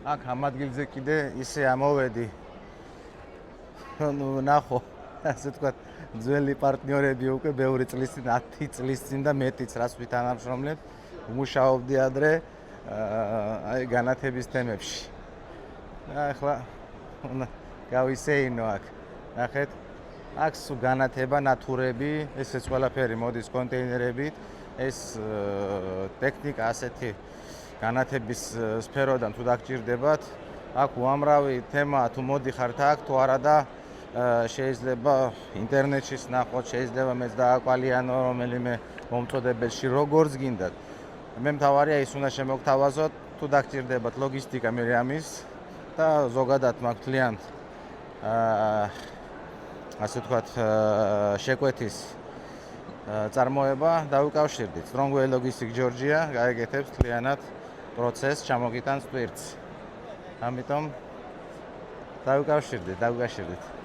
აქ ამ ადგილზე კიდე ისე ამოვედი. ნუ ნახო, ასე თქვა, ძველი პარტნიორები უკვე ბევრი წლის წინ, 10 წლის წინ და მეტიც რას ვითანამშრომლეთ, ვმუშაობდი ადრე აი განათების თემებში. და ახლა გავისეინო აქ. ნახეთ, აქ სულ განათება, ნატურები, ესეც ყველაფერი მოდის კონტეინერებით. ეს ტექნიკა ასეთი განათების სფეროდან თუ დაგჭირდებათ, აქ უამრავი თემაა, თუ მოდიხართ აქ, თუ არა და შეიძლება ინტერნეტში ნახოთ, შეიძლება მეც დააკვალიანო რომელიმე მომწოდებელში, როგორც გინდათ. მე მთავარია ის უნდა შემოგთავაზოთ, თუ დაგჭირდებათ ლოგისტიკა მე ამის და ზოგადად მაქვს ძალიან ასე ვთქვათ, შეკვეთის წარმოება დავიკავშირდით. Strongway Logistics Georgia გაიგეთებს ძალიანად პროცესს, ჩამოგიტანს ტვირთს. ამიტომ დავიკავშირდით.